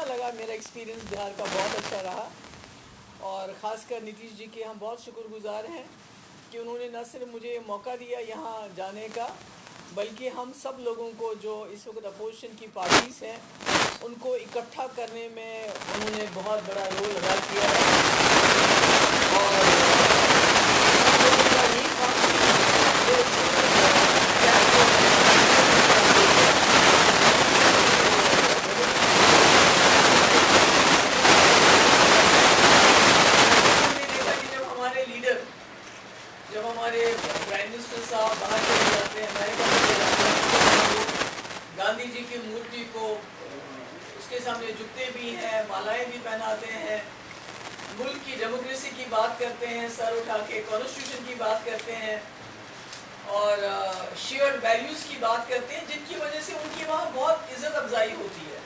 لگا, میرا ایکسپیرینس بہار کا بہت اچھا رہا, اور خاص کر نتیش جی کے ہم بہت شکر گزار ہیں کہ انہوں نے نہ صرف مجھے موقع دیا یہاں جانے کا, بلکہ ہم سب لوگوں کو جو اس وقت اپوزیشن کی پارٹیز ہیں ان کو اکٹھا کرنے میں انہوں نے بہت بڑا رول ادا کیا ہے. اور جب ہمارے پرائم منسٹر صاحب باہر چلے جاتے ہیں, امریکہ چلے جاتے ہیں, گاندھی جی کی مورتی کو اس کے سامنے جھکتے بھی ہیں, مالائیں بھی پہناتے ہیں, ملک کی ڈیموکریسی کی بات کرتے ہیں, سر اٹھا کے کانسٹیٹیوشن کی بات کرتے ہیں, اور شیئرڈ ویلیوز کی بات کرتے ہیں, جن کی وجہ سے ان کی وہاں بہت عزت افزائی ہوتی ہے.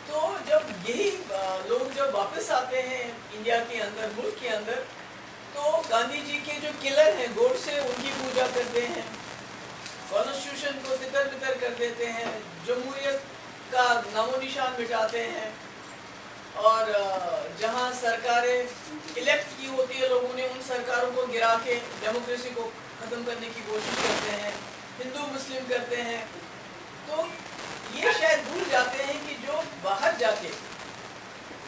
تو جب یہی لوگ جب واپس آتے ہیں انڈیا کے اندر, ملک کے اندر, تو گاندھی جی کے جو کلر ہیں گوڈ سے ان کی پوجا کرتے ہیں, کانسٹیٹیوشن کو تتر بتر کر دیتے ہیں, جمہوریت کا نام و نشان مٹاتے ہیں, اور جہاں سرکاریں الیکٹ کی ہوتی ہے لوگوں نے, ان سرکاروں کو گرا کے ڈیموکریسی کو ختم کرنے کی کوشش کرتے ہیں, ہندو مسلم کرتے ہیں. تو یہ شاید بھول جاتے ہیں کہ جو باہر جا کے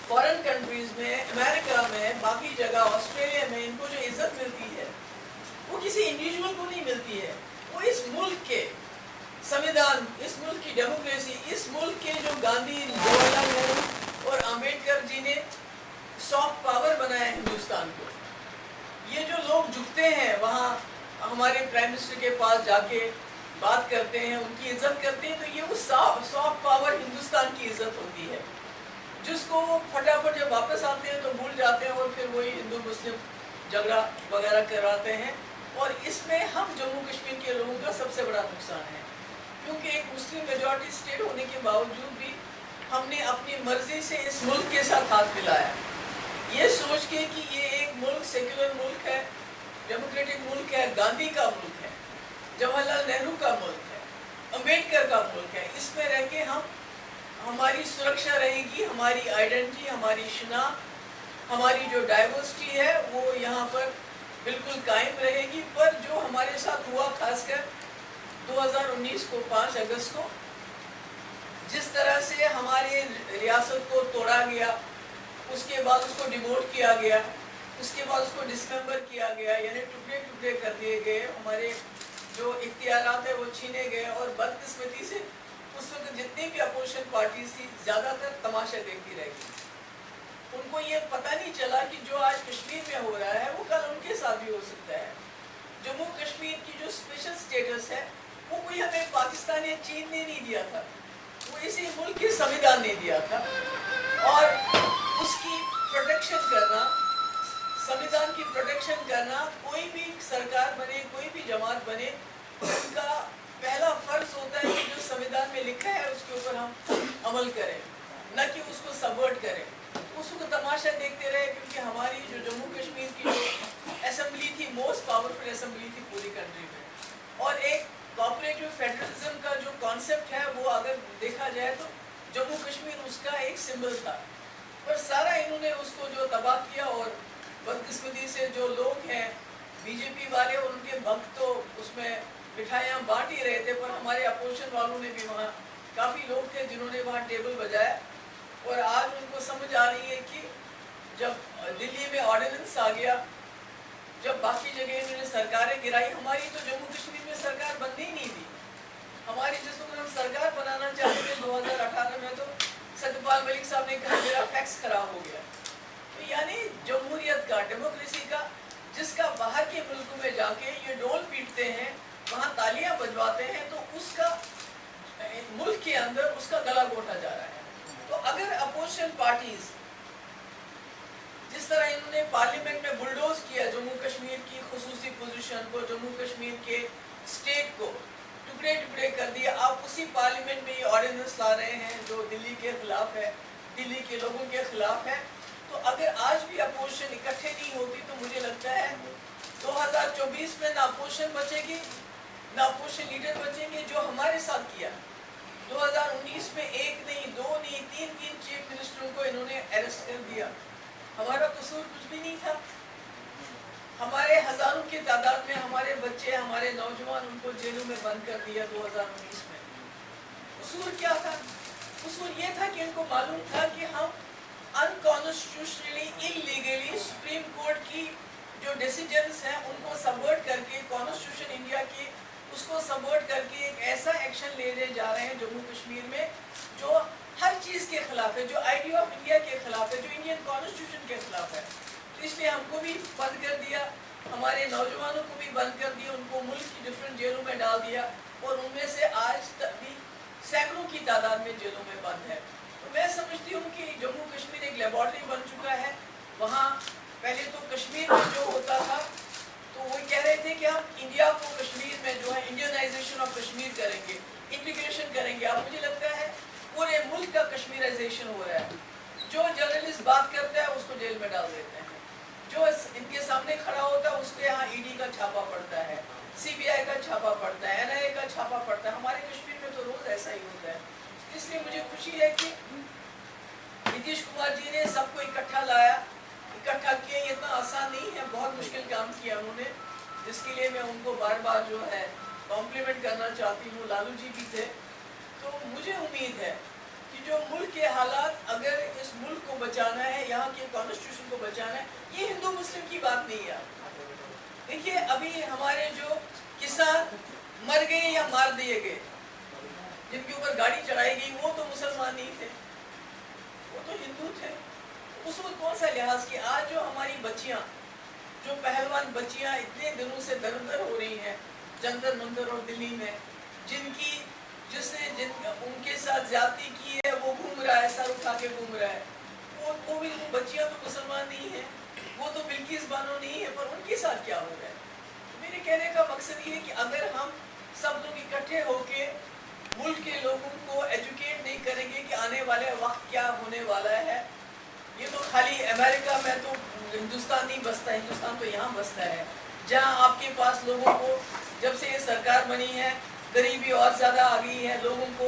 فارن کنٹریز میں, امریکہ میں, باقی جگہ, آسٹریلیا میں ان کو جو عزت ملتی ہے وہ کسی انڈیویجول کو نہیں ملتی ہے, وہ اس ملک کے سمویدھان, اس ملک کی ڈیموکریسی, اس ملک کے جو گاندھی, جواہر لال نہرو اور امبیڈکر جی نے سافٹ پاور بنایا ہندوستان کو. یہ جو لوگ جھکتے ہیں وہاں ہمارے پرائم منسٹر کے پاس جا کے بات کرتے ہیں, ان کی عزت کرتے ہیں, تو یہ وہ سافٹ پاور ہندوستان کی عزت ہوتی ہے, جس کو وہ پھٹافٹ جب واپس آتے ہیں تو بھول جاتے ہیں, اور پھر وہی ہندو مسلم جھگڑا وغیرہ کرواتے ہیں. اور اس میں ہم جموں کشمیر کے لوگوں کا سب سے بڑا نقصان ہے, کیونکہ ایک مسلم میجورٹی اسٹیٹ ہونے کے باوجود بھی ہم نے اپنی مرضی سے اس ملک کے ساتھ ہاتھ ملایا, یہ سوچ کے کہ یہ ایک ملک سیکولر ملک ہے, ڈیموکریٹک ملک ہے, گاندھی کا ملک ہے, جواہر لال نہرو کا ملک ہے, امبیڈکر کا ملک ہے. اس میں رہ کے ہماری سرکشا رہے گی, ہماری آئیڈینٹی, ہماری شناخت, ہماری جو ڈائیورسٹی ہے وہ یہاں پر بالکل قائم رہے گی. پر جو ہمارے ساتھ ہوا, خاص کر 2019 کو 5 اگست کو, جس طرح سے ہمارے ریاست کو توڑا گیا, اس کے بعد اس کو ڈیموٹ کیا گیا, اس کے بعد اس کو ڈسممبر کیا گیا, یعنی ٹکڑے ٹکڑے کر دیے گئے, ہمارے جو اختیارات ہیں وہ چھینے گئے, اور بدقسمتی سے اس وقت جتنی بھی اپوزیشن پارٹیز تھی زیادہ تر تماشا دیکھتی رہ گئی. ان کو یہ پتہ نہیں چلا کہ جو آج کشمیر میں ہو رہا ہے وہ کل ان کے ساتھ بھی ہو سکتا ہے. جموں کشمیر کی جو اسپیشل اسٹیٹس ہے وہ کوئی ہمیں پاکستان یا چین نے نہیں دیا تھا, وہ اسی ملک کے سمویدھان نے دیا تھا, اور اس کی پروٹیکشن کرنا, سمویدھان کی پروٹیکشن کرنا, کوئی بھی سرکار بنے, کوئی بھی جماعت بنے, ان کا پہلا فرض ہوتا ہے کہ جو سمویدھان میں لکھا ہے اس کے اوپر ہم عمل کریں, نہ کہ اس کو سبورٹ کریں. اس کو تماشا دیکھتے رہے, کیونکہ ہماری جو جموں کشمیر کی جو اسمبلی تھی, موسٹ پاورفل اسمبلی تھی پوری کنٹری میں, اور ایک کوآپریٹو فیڈرلزم کا جو کانسیپٹ ہے وہ اگر دیکھا جائے تو جموں کشمیر اس کا ایک سمبل تھا, پر سارا انہوں نے اس کو جو تباہ کیا. اور بدقسمتی سے جو لوگ ہیں بی جے پی والے, ان کے بھکت تو اس میں مٹھائیاں بانٹ ہی رہے تھے, پر ہمارے اپوزیشن والوں نے بھی, وہاں کافی لوگ تھے جنہوں نے وہاں ٹیبل بجایا, اور آج ان کو سمجھ آ رہی ہے کہ جب دلی میں آرڈیننس آ گیا, جب باقی جگہ انہوں نے سرکاریں گرائی, ہماری تو جموں کشمیر میں سرکار بننی ہی نہیں تھی. ہماری جس وقت ہم سرکار بنانا چاہتے تھے 2018 میں, تو ستیہ ملک صاحب نے کہا میرا فیکس خراب ہو گیا. تو یعنی جمہوریت کا, ڈیموکریسی کا, جس کا باہر کے ملکوں میں جا کے یہ ڈول پیٹتے ہیں, وہاں تالیاں بجواتے ہیں, تو اس کا ملک کے اندر اس کا گلا گھونٹا جا رہا ہے. تو اگر اپوزیشن پارٹیز جس طرح انہوں نے پارلیمنٹ میں بلڈوز کیا جموں کشمیر کی خصوصی پوزیشن کو, جموں کشمیر کے اسٹیٹ کو ٹکڑے ٹکڑے کر دیا, آپ اسی پارلیمنٹ میں یہ آرڈیننس لا رہے ہیں جو دلی کے خلاف ہے, دلی کے لوگوں کے خلاف ہے. تو اگر آج بھی اپوزیشن اکٹھے نہیں ہوتی تو مجھے لگتا ہے 2024 میں نہ اپوزیشن بچے گی, نہ اپوزیشن لیڈر بچیں گے. جو ہمارے ساتھ کیا, 2019 में एक नहीं, दो नहीं, तीन चीफ मिनिस्टरों को इन्होंने अरेस्ट कर दिया। हमारा कसूर कुछ भी नहीं था। हमारे हजारों की तादाद में हमारे बच्चे, हमारे नौजवान, उनको जेलों में बंद कर दिया 2019 में। कसूर क्या था? कसूर ये था कि इनको मालूम था कि हम अनकॉन्स्टिट्यूशनली, इलीगली सुप्रीम कोर्ट की जो डिसीजंस हैं उनको सबवर्ट करके, कॉन्स्टिट्यूशन इंडिया की उसको सबवर्ट करके एक ऐसा एक्शन लेने जा रहे हैं जम्मू कश्मीर में जो हर चीज़ के खिलाफ है, जो आइडिया ऑफ इंडिया के खिलाफ है, जो इंडियन कॉन्स्टिट्यूशन के खिलाफ है। तो इसलिए हमको भी बंद कर दिया, हमारे नौजवानों को भी बंद कर दिया, उनको मुल्क की डिफरेंट जेलों में डाल दिया और उनमें से आज तक भी सैकड़ों की तादाद में जेलों में बंद है। तो मैं समझती हूँ कि जम्मू कश्मीर एक लेबॉर्ट्री बन चुका है। वहाँ पहले तो कश्मीर में जो होता था तो वो कह रहे थे कि हम इंडिया को कश्मीर में जो है इंडियनाइजेशन ऑफ कश्मीर करेंगे, इंटीग्रेशन करेंगे। अब मुझे लगता है पूरे मुल्क का कश्मीराइजेशन हो रहा है। जो जर्नलिस्ट बात करता है उसको जेल में डाल देते हैं, जो इनके सामने खड़ा होता है उसके यहाँ ईडी का छापा पड़ता है, सीबीआई का छापा पड़ता है, एनआईए का छापा पड़ता है। हमारे कश्मीर में तो रोज ऐसा ही होता है। इसलिए मुझे खुशी है कि नीतीश कुमार जी ने सबको इकट्ठा लाया, इकट्ठा किया। ये इतना आसान नहीं है, बहुत मुश्किल काम किया उन्होंने, जिसके लिए मैं उनको बार बार जो है कॉम्प्लीमेंट करना चाहती हूँ। लालू जी भी थे। तो मुझे उम्मीद है कि जो मुल्क के हालात, अगर इस मुल्क को बचाना है, यहाँ के कॉन्स्टिट्यूशन को बचाना है, ये हिंदू मुस्लिम की बात नहीं है। देखिए अभी हमारे जो किसान मर गए या मार दिए गए, जिनके ऊपर गाड़ी चढ़ाई गई, वो तो मुसलमान नहीं थे, वो तो हिंदू थे। उस वक्त कौन सा लिहाज कि आज जो हमारी बच्चियां, जो पहलवान बच्चियां इतने दिनों से दर-दर हो रही हैं जंतर मंतर और दिल्ली में, जिसने उनके साथ ज्यादती की है, वो घूम रहा है, सर उठा के घूम रहा है। वो भी बच्चियां तो मुसलमान नहीं है, वो तो बिल्किस बानो नहीं है, पर उनके साथ क्या हो रहा है? मेरे कहने का मकसद ये है कि अगर हम सब लोग इकट्ठे होके मुल्क के लोगों को एजुकेट नहीं करेंगे कि आने वाले वक्त क्या होने वाला है, ये तो खाली अमेरिका में तो हिंदुस्तान नहीं बसता, हिंदुस्तान तो यहाँ बसता है, जहाँ आपके पास लोगों को, जब से ये सरकार बनी है, गरीबी और ज़्यादा आ गई है। लोगों को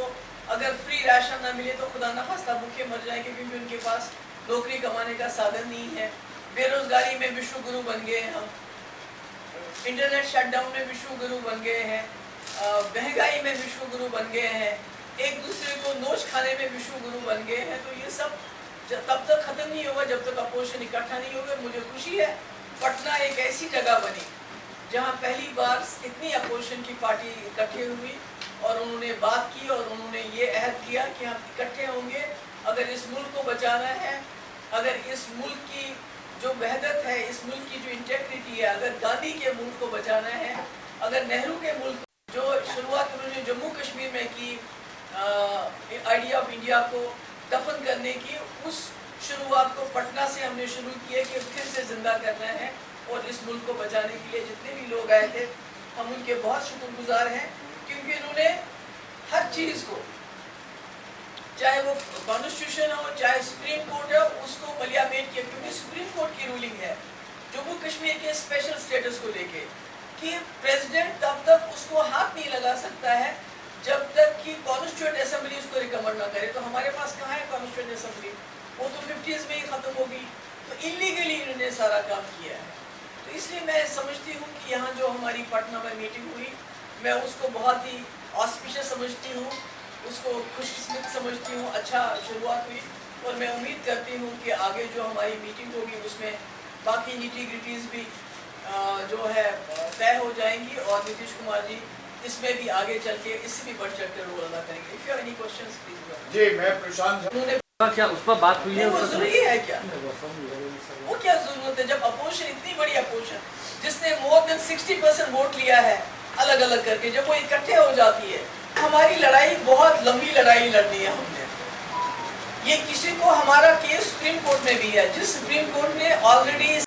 अगर फ्री राशन ना मिले तो खुदा न खास्ता भूखे मर जाएंगे, क्योंकि उनके पास नौकरी कमाने का साधन नहीं है। बेरोजगारी में विश्व गुरु बन गए हम, इंटरनेट शटडाउन में विश्व गुरु बन गए हैं, महंगाई में विश्व गुरु बन गए हैं, एक दूसरे को नोच खाने में विश्व गुरु बन गए हैं। तो ये सब तब तक खत्म नहीं होगा जब तक अपोजिशन इकट्ठा नहीं होगा। मुझे खुशी है पटना एक ऐसी जगह बनी जहां पहली बार इतनी अपोजिशन की पार्टी इकट्ठे हुई और उन्होंने बात की और उन्होंने ये अहद किया कि हम इकट्ठे होंगे। अगर इस मुल्क को बचाना है, अगर इस मुल्क की जो वहदत है, इस मुल्क की जो इंटेग्रिटी है, अगर गांधी के मुल्क को बचाना है, अगर नेहरू के मुल्क, जो शुरुआत उन्होंने जम्मू कश्मीर में की आइडिया ऑफ इंडिया को दफन करने की, उस शुरुआत को पटना से हमने शुरू किया कि फिर से जिंदा करना है। और इस मुल्क को बचाने के लिए जितने भी लोग आए थे, हम उनके बहुत शुक्रगुजार हैं, क्योंकि इन्होंने हर चीज़ को, चाहे वो कॉन्स्टिट्यूशन हो, चाहे सुप्रीम कोर्ट हो, उसको मलियामेट किया। क्योंकि सुप्रीम कोर्ट की रूलिंग है जम्मू कश्मीर के स्पेशल स्टेटस को लेके कि प्रेसिडेंट तब तक उसको हाथ नहीं लगा सकता है जब तक कि कॉन्स्टिट्यूएंट असेंबली उसको रिकमेंड ना करे। तो हमारे पास कहाँ है कॉन्स्टिट्यूएंट असेंबली? वो तो 50s में ही खत्म हो गई। तो इलीगली इन्होंने सारा काम किया है। तो इसलिए मैं समझती हूँ कि यहाँ जो हमारी पटना में मीटिंग हुई, मैं उसको बहुत ही ऑस्पिशियस समझती हूँ, उसको खुशकिस्मत समझती हूँ, अच्छा शुरुआत हुई। और मैं उम्मीद करती हूँ कि आगे जो हमारी मीटिंग होगी उसमें बाकी निटी-ग्रिटीज़ भी जो है तय हो जाएंगी और नीतीश कुमार जी इसमें भी आगे चल के इससे भी बढ़ चढ़ कर रोल अदा करेंगे। If you have any questions please. जी मैं प्रशांत, उन्होंने क्या उस पर बात हुई है? वो जरूरी है क्या? वो क्या जरूरत है जब अपोजिशन, इतनी बड़ी अपोजिशन जिसने मोर देन 60% वोट लिया है अलग अलग करके, जब वो इकट्ठे हो जाती है। हमारी लड़ाई बहुत लंबी लड़ाई लड़नी है हमने। ये किसी को, हमारा केस सुप्रीम कोर्ट में भी है, जिस सुप्रीम कोर्ट ने ऑलरेडी